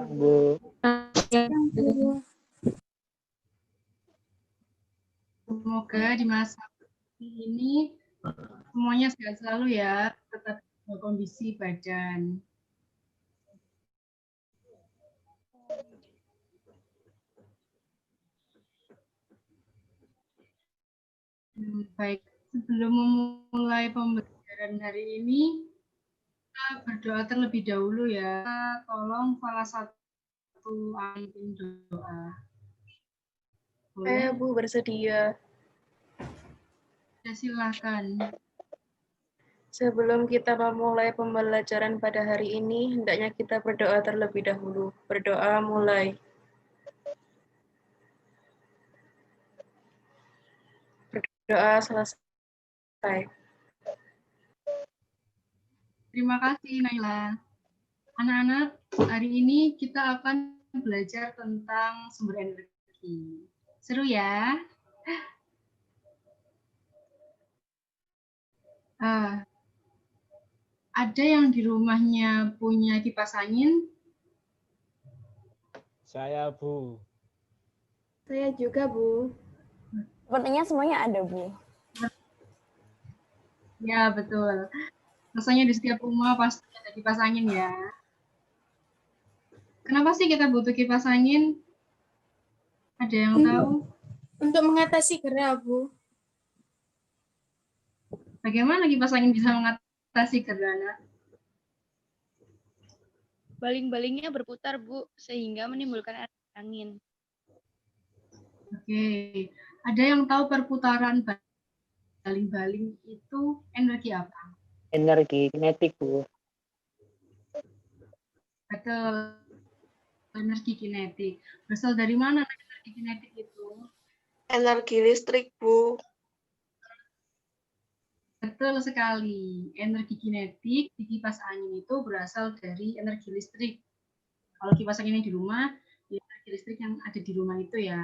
Bu. Semoga di masa ini semuanya sehat selalu ya, tetap jaga kondisi badan. Baik, sebelum memulai pembelajaran hari ini, kita berdoa terlebih dahulu ya. Tolong salah satu pimpin doa. Boleh? Bu bersedia. Ya, silakan. Sebelum kita memulai pembelajaran pada hari ini, hendaknya kita berdoa terlebih dahulu. Berdoa mulai. Berdoa selesai. Terima kasih, Naila. Anak-anak, hari ini kita akan belajar tentang sumber energi. Seru ya? Ada yang di rumahnya punya kipas angin? Saya, Bu. Saya juga, Bu. Sepertinya semuanya ada, Bu. Ya, betul. Rasanya di setiap rumah pasti ada kipas angin ya. Kenapa sih kita butuh kipas angin? Ada yang tahu? Untuk mengatasi gerah, Bu. Bagaimana kipas angin bisa mengatasi gerhana? Baling-balingnya berputar, Bu, sehingga menimbulkan angin. Oke. Ada yang tahu perputaran baling-baling itu energi apa? Energi kinetik, Bu. Betul. Energi kinetik. Berasal dari mana energi kinetik itu? Energi listrik, Bu. Betul sekali. Energi kinetik di kipas angin itu berasal dari energi listrik. Kalau kipas anginnya di rumah, ya energi listrik yang ada di rumah itu ya.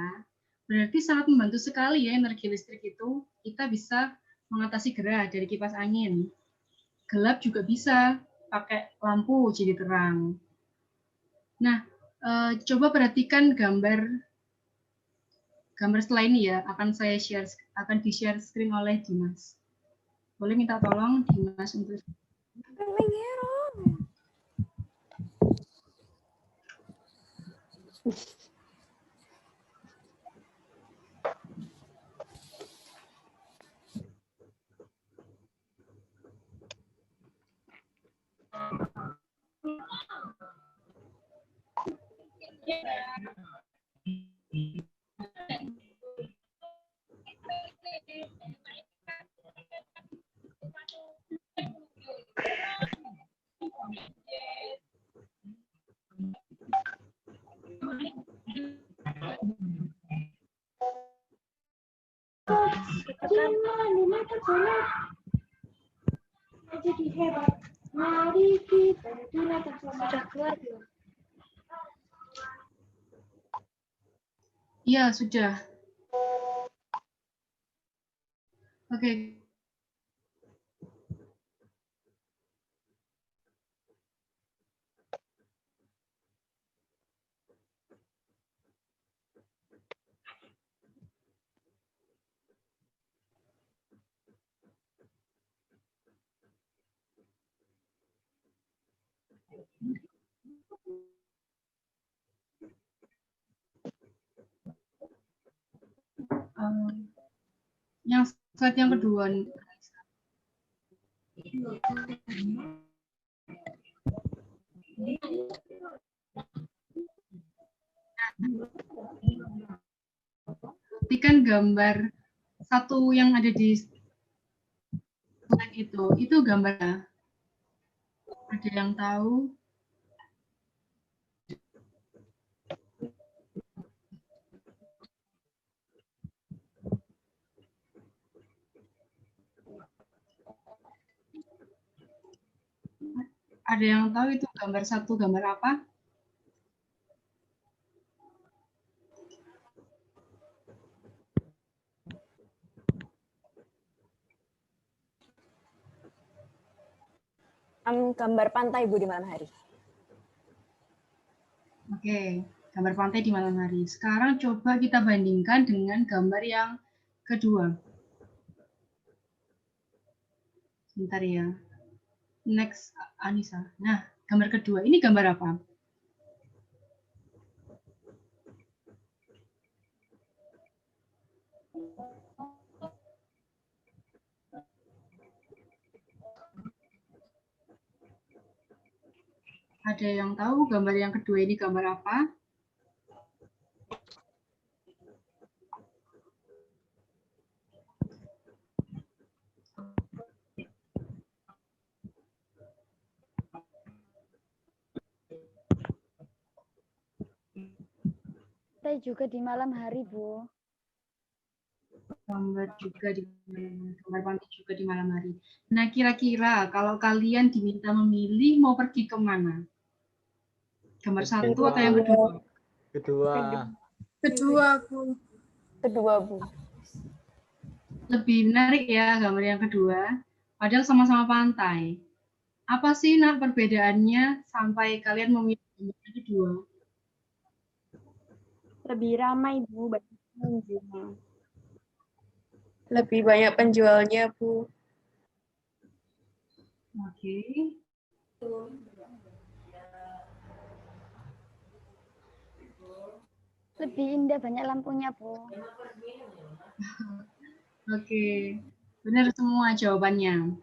Berarti sangat membantu sekali ya energi listrik itu. Kita bisa mengatasi gerah dari kipas angin. Gelap juga bisa pakai lampu jadi terang. Nah, coba perhatikan gambar setelah ini ya. Akan di-share screen oleh Dimas. Boleh minta tolong Dimas untuk Jadi hebat. Mari kita sudah keluar belum? Iya, sudah. Oke. Yang slide yang kedua. Perhatikan gambar satu yang ada di slide itu gambarnya. Ada yang tahu? Ada yang tahu itu gambar satu gambar apa? Gambar pantai, Bu, di malam hari. Oke, gambar pantai di malam hari. Sekarang coba kita bandingkan dengan gambar yang kedua. Sebentar ya. Next, Anissa. Nah, gambar kedua. Ini gambar apa? Ada yang tahu gambar yang kedua ini gambar apa? Saya juga di malam hari, Bu. Gambar pantai juga di malam hari. Nah, kira-kira kalau kalian diminta memilih mau pergi kemana? Gambar satu atau yang kedua? Kedua. Kedua, Bu. Kedua, Bu. Lebih menarik ya gambar yang kedua. Padahal sama-sama pantai. Apa sih nak perbedaannya sampai kalian memilih gambar yang kedua? Lebih ramai, Bu. Banyak pengunjungnya. Lebih banyak penjualnya, Bu. Oke. Lebih indah, banyak lampunya, Bu. Oke. Benar semua jawabannya.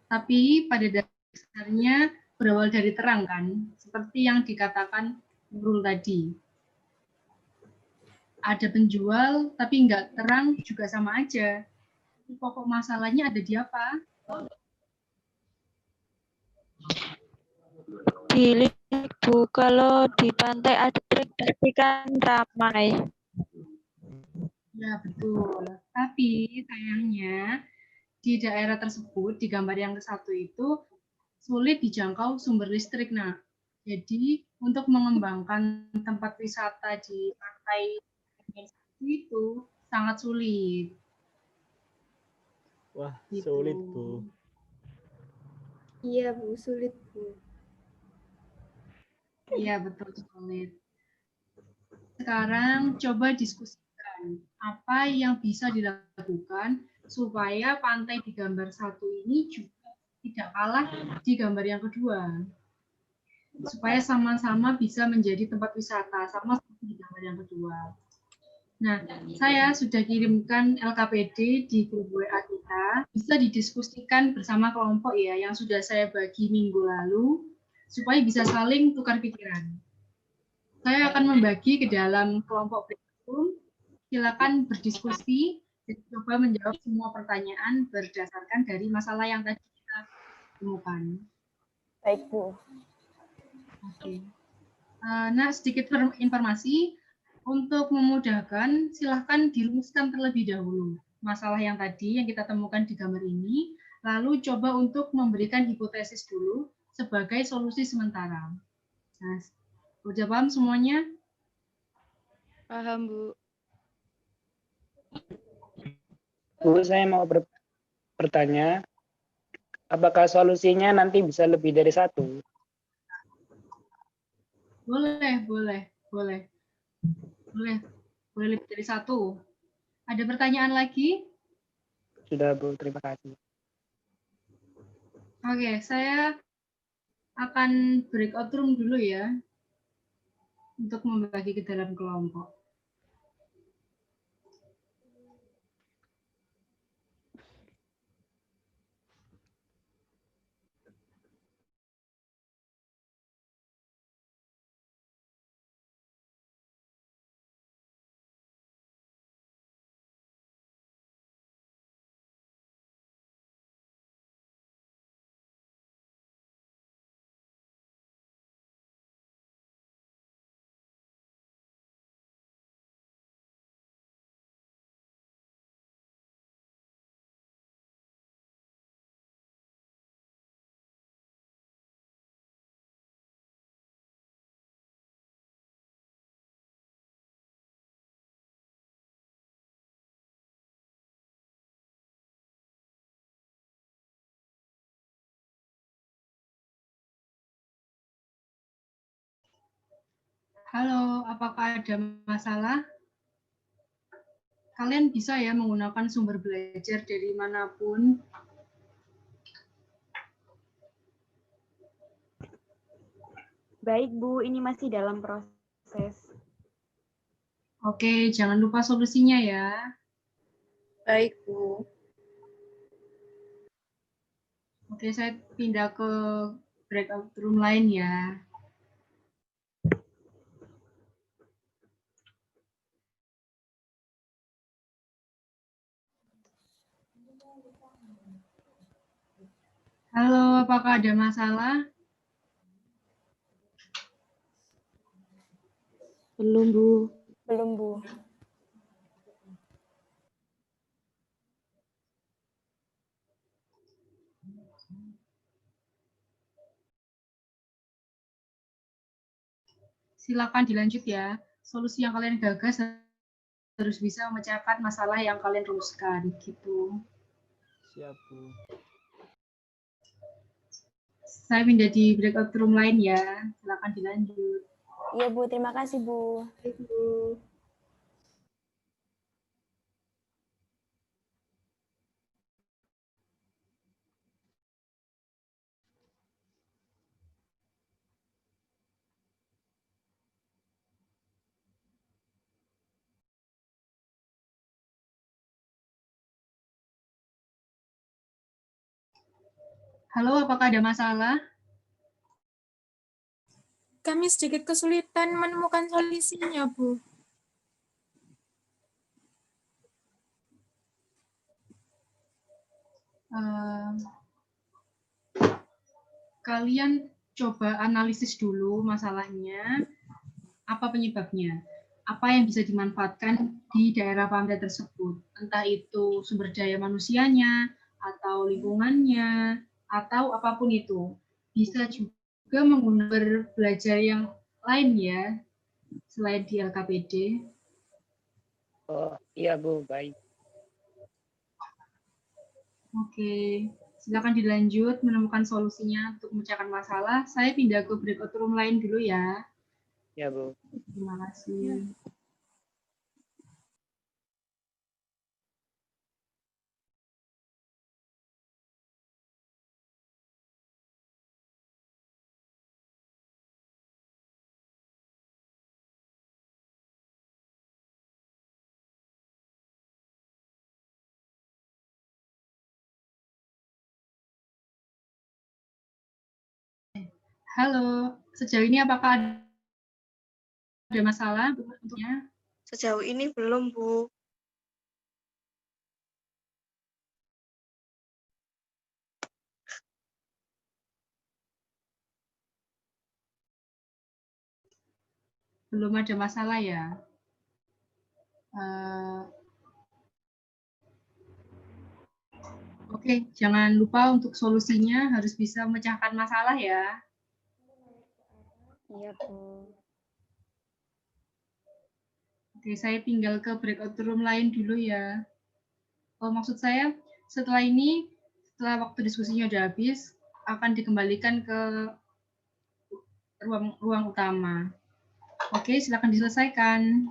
Tapi pada dasarnya berawal dari terang kan, seperti yang dikatakan Nurul tadi. Ada penjual tapi nggak terang juga sama aja. Pokok masalahnya ada di apa? Di lift, Bu, kalau di pantai ada trik pasti kan ramai. Ya betul. Tapi sayangnya di daerah tersebut di gambar yang ke-1 itu sulit dijangkau sumber listrik. Nah, jadi untuk mengembangkan tempat wisata di pantai itu sangat sulit. Wah, Gitu. sulit, Bu. Iya, Bu, sulit, Bu. Iya, betul sulit. Sekarang coba diskusikan apa yang bisa dilakukan supaya pantai di gambar 1 ini juga tidak kalah di gambar yang kedua. Supaya sama-sama bisa menjadi tempat wisata, sama seperti di gambar yang kedua. Nah, saya sudah kirimkan LKPD di grup WA kita. Bisa didiskusikan bersama kelompok ya, yang sudah saya bagi minggu lalu, supaya bisa saling tukar pikiran. Saya akan membagi ke dalam kelompok brainstorm. Silakan berdiskusi dan coba menjawab semua pertanyaan berdasarkan dari masalah yang tadi kita temukan. Baik, Bu. Oke. Nah, sedikit informasi. Untuk memudahkan, silahkan dirumuskan terlebih dahulu masalah yang tadi yang kita temukan di gambar ini, lalu coba untuk memberikan hipotesis dulu sebagai solusi sementara. Nah, udah paham semuanya? Paham, Bu. Bu, saya mau bertanya, apakah solusinya nanti bisa lebih dari satu? Boleh, boleh, boleh. Boleh, boleh lebih dari satu. Ada pertanyaan lagi? Sudah, Bu. Terima kasih. Oke, saya akan breakout room dulu ya, untuk membagi ke dalam kelompok. Halo, apakah ada masalah? Kalian bisa ya menggunakan sumber belajar dari manapun. Baik, Bu. Ini masih dalam proses. Oke, jangan lupa solusinya ya. Baik, Bu. Oke, saya pindah ke breakout room lain ya. Halo, apakah ada masalah? Belum, Bu. Belum, Bu. Silakan dilanjut ya. Solusi yang kalian gagas harus bisa memecahkan masalah yang kalian rumuskan gitu. Siap, Bu. Saya pindah di breakout room lain ya. Silakan dilanjut. Iya, Bu. Terima kasih, Bu. Baik, Bu. Halo, apakah ada masalah? Kami sedikit kesulitan menemukan solusinya, Bu. Eh, kalian coba analisis dulu masalahnya, apa penyebabnya, apa yang bisa dimanfaatkan di daerah pantai tersebut, entah itu sumber daya manusianya, atau lingkungannya, atau apapun itu. Bisa juga menggunakan belajar yang lain ya, selain di LKPD. Oh, iya, Bu. Baik. Oke, silakan dilanjut menemukan solusinya untuk memecahkan masalah. Saya pindah ke breakout room lain dulu ya. Ya, Bu. Terima kasih. Halo, sejauh ini apakah ada masalah untuknya? Sejauh ini belum, Bu. Belum ada masalah ya? Oke, jangan lupa untuk solusinya harus bisa memecahkan masalah ya. Iya, Bu. Oke, saya tinggal ke breakout room lain dulu ya. Oh, maksud saya setelah ini, setelah waktu diskusinya udah habis, akan dikembalikan ke ruang utama. Oke, silakan diselesaikan.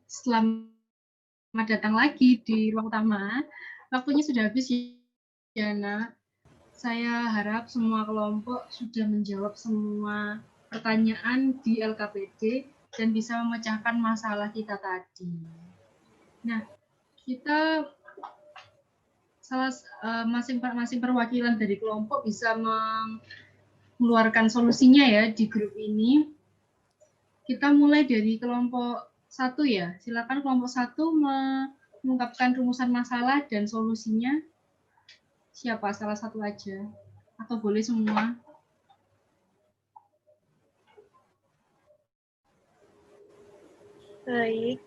Selamat datang lagi di ruang utama. Waktunya sudah habis ya, Nak. Saya harap semua kelompok sudah menjawab semua pertanyaan di LKPD dan bisa memecahkan masalah kita tadi. Nah, kita masing-masing perwakilan dari kelompok bisa mengeluarkan solusinya ya di grup ini. Kita mulai dari kelompok 1 ya. Silakan kelompok 1 mengungkapkan rumusan masalah dan solusinya. Siapa? Salah satu aja. Atau boleh semua? Baik.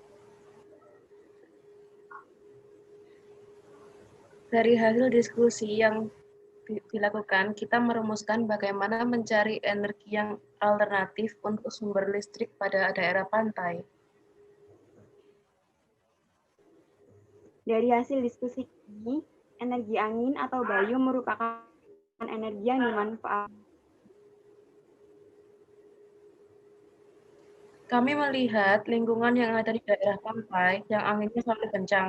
Dari hasil diskusi yang dilakukan, kita merumuskan bagaimana mencari energi yang alternatif untuk sumber listrik pada daerah pantai. Dari hasil diskusi ini, energi angin atau bayu merupakan energi yang dimanfaatkan. Kami melihat lingkungan yang ada di daerah pantai yang anginnya selalu kencang.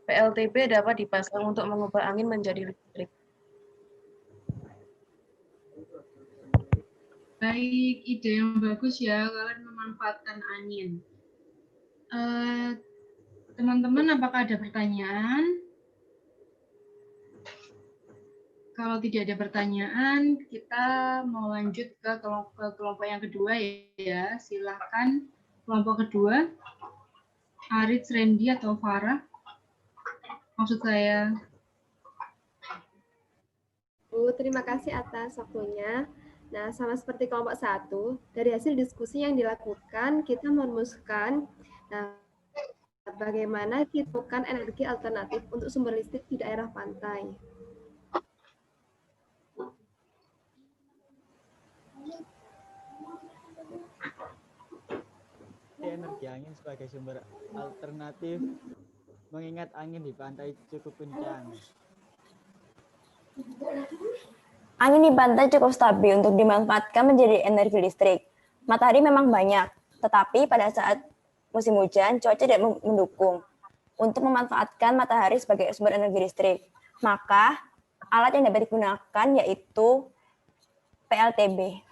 PLTB dapat dipasang untuk mengubah angin menjadi listrik. Baik, ide yang bagus ya, kalian memanfaatkan angin. Teman-teman, apakah ada pertanyaan? Kalau tidak ada pertanyaan, kita mau lanjut ke kelompok yang kedua ya. Silakan kelompok kedua, Arits, Randy, atau Farah. Maksud saya. Bu, terima kasih atas waktunya. Nah, sama seperti kelompok 1, dari hasil diskusi yang dilakukan, kita merumuskan bagaimana kita menemukan energi alternatif untuk sumber listrik di daerah pantai. Energi angin sebagai sumber alternatif, mengingat angin di pantai cukup kencang. Angin di pantai cukup stabil untuk dimanfaatkan menjadi energi listrik. Matahari memang banyak, tetapi pada saat musim hujan, cuaca tidak mendukung untuk memanfaatkan matahari sebagai sumber energi listrik. Maka, alat yang dapat digunakan yaitu PLTB.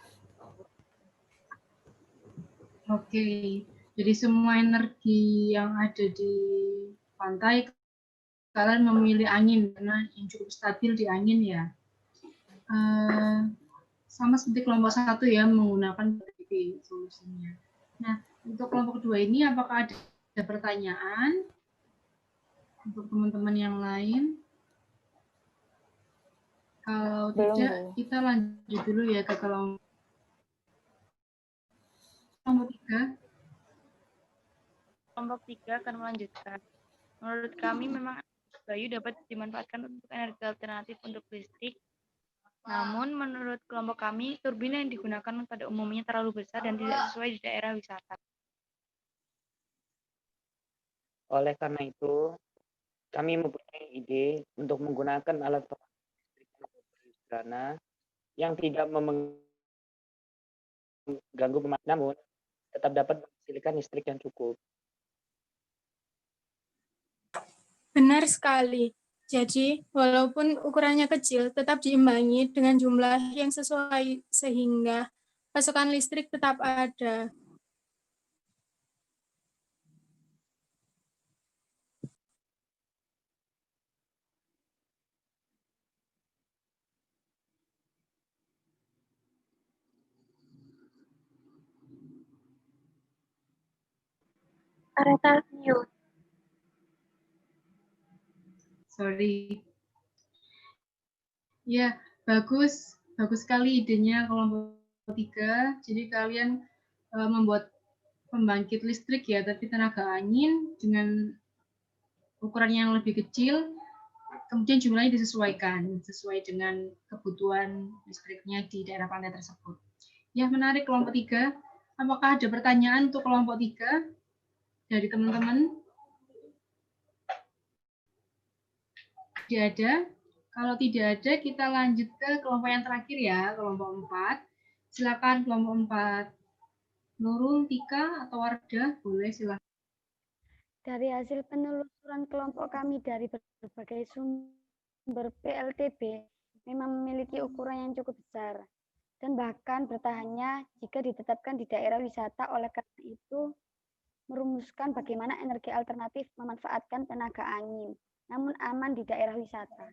Oke, jadi semua energi yang ada di pantai, kalian memilih angin karena yang cukup stabil di angin ya. Sama seperti kelompok 1 ya, menggunakan PLTB solusinya. Nah, untuk kelompok kedua ini apakah ada pertanyaan untuk teman-teman yang lain? Kalau tidak, kita lanjut dulu ya ke kelompok 3. Kelompok 3 akan melanjutkan. Menurut kami memang bayu dapat dimanfaatkan untuk energi alternatif untuk listrik. Namun menurut kelompok kami, turbina yang digunakan pada umumnya terlalu besar dan tidak sesuai di daerah wisata. Oleh karena itu, kami mempunyai ide untuk menggunakan alat listrik sederhana yang tidak mengganggu pemakaian, namun tetap dapat menghasilkan listrik yang cukup. Benar sekali. Jadi, walaupun ukurannya kecil, tetap diimbangi dengan jumlah yang sesuai sehingga pasokan listrik tetap ada. Areta mute. Sorry. Ya, bagus sekali idenya kelompok 3. Jadi kalian membuat pembangkit listrik ya, tapi tenaga angin dengan ukuran yang lebih kecil, kemudian jumlahnya disesuaikan sesuai dengan kebutuhan listriknya di daerah pantai tersebut. Ya, menarik kelompok 3. Apakah ada pertanyaan untuk kelompok 3 dari teman-teman? Tidak ada. Kalau tidak ada, kita lanjut ke kelompok yang terakhir ya, kelompok 4. Silakan kelompok 4. Nurul, Tika, atau Wardah, boleh silakan. Dari hasil penelusuran kelompok kami dari berbagai sumber PLTB memang memiliki ukuran yang cukup besar dan bahkan bertahannya jika ditetapkan di daerah wisata. Oleh karena itu, merumuskan bagaimana energi alternatif memanfaatkan tenaga angin, namun aman di daerah wisata.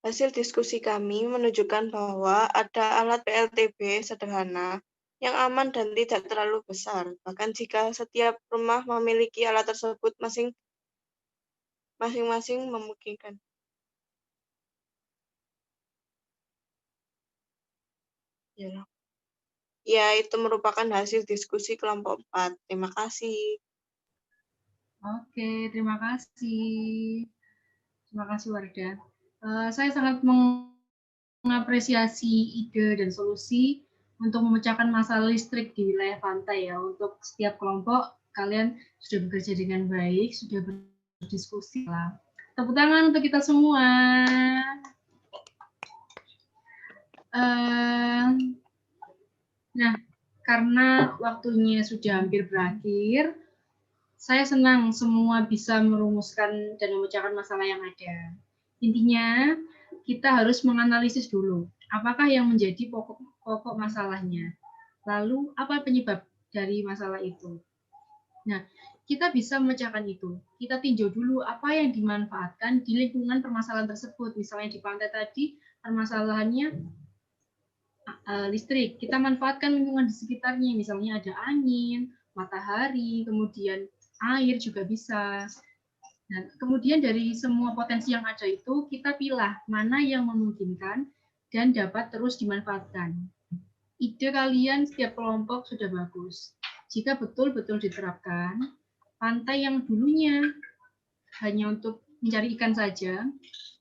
Hasil diskusi kami menunjukkan bahwa ada alat PLTB sederhana yang aman dan tidak terlalu besar. Bahkan jika setiap rumah memiliki alat tersebut masing-masing memungkinkan. Ya, itu merupakan hasil diskusi kelompok 4. Terima kasih. Oke, terima kasih. Terima kasih Wardah. Saya sangat mengapresiasi ide dan solusi untuk memecahkan masalah listrik di wilayah pantai ya. Untuk setiap kelompok, kalian sudah bekerja dengan baik, sudah berdiskusi lah. Tepuk tangan untuk kita semua. Nah, karena waktunya sudah hampir berakhir, saya senang semua bisa merumuskan dan memecahkan masalah yang ada. Intinya, kita harus menganalisis dulu, apakah yang menjadi pokok masalahnya. Lalu, apa penyebab dari masalah itu. Nah, kita bisa memecahkan itu. Kita tinjau dulu apa yang dimanfaatkan di lingkungan permasalahan tersebut. Misalnya di pantai tadi, permasalahannya listrik. Kita manfaatkan lingkungan di sekitarnya, misalnya ada angin, matahari, kemudian air juga bisa. Nah, kemudian dari semua potensi yang ada itu, kita pilih mana yang memungkinkan dan dapat terus dimanfaatkan. Ide kalian setiap kelompok sudah bagus. Jika betul-betul diterapkan, pantai yang dulunya hanya untuk mencari ikan saja,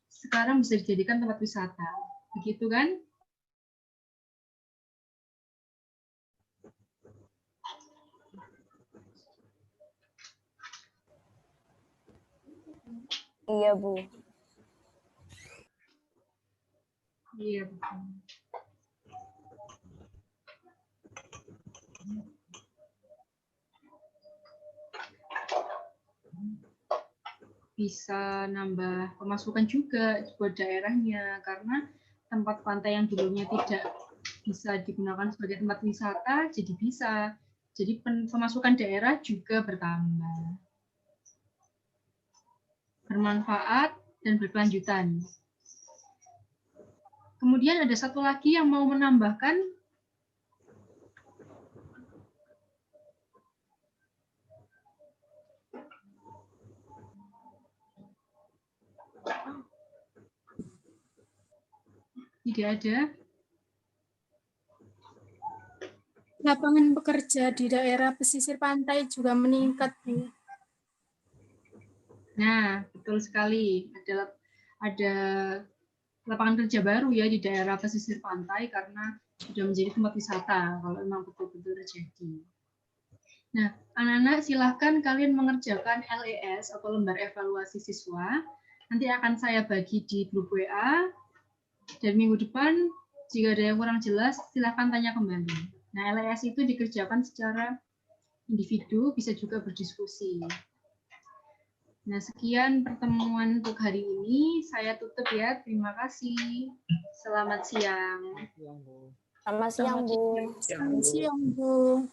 sekarang bisa dijadikan tempat wisata. Begitu kan? Iya, Bu. Iya, betul. Bisa nambah pemasukan juga buat daerahnya, karena tempat pantai yang dulunya tidak bisa digunakan sebagai tempat wisata, jadi bisa. Jadi pemasukan daerah juga bertambah. Bermanfaat dan berkelanjutan. Kemudian ada satu lagi yang mau menambahkan. Tidak ada. Lapangan pekerja di daerah pesisir pantai juga meningkat, Bu. Nah, betul sekali. Ada lapangan kerja baru ya di daerah pesisir pantai karena sudah menjadi tempat wisata kalau memang betul-betul terjadi. Nah, anak-anak silahkan kalian mengerjakan LES atau lembar evaluasi siswa. Nanti akan saya bagi di grup WA. Dan minggu depan, jika ada yang kurang jelas, silakan tanya kembali. Nah, LAS itu dikerjakan secara individu, bisa juga berdiskusi. Nah, sekian pertemuan untuk hari ini. Saya tutup ya. Terima kasih. Selamat siang. Selamat siang, Bu. Selamat siang, Bu.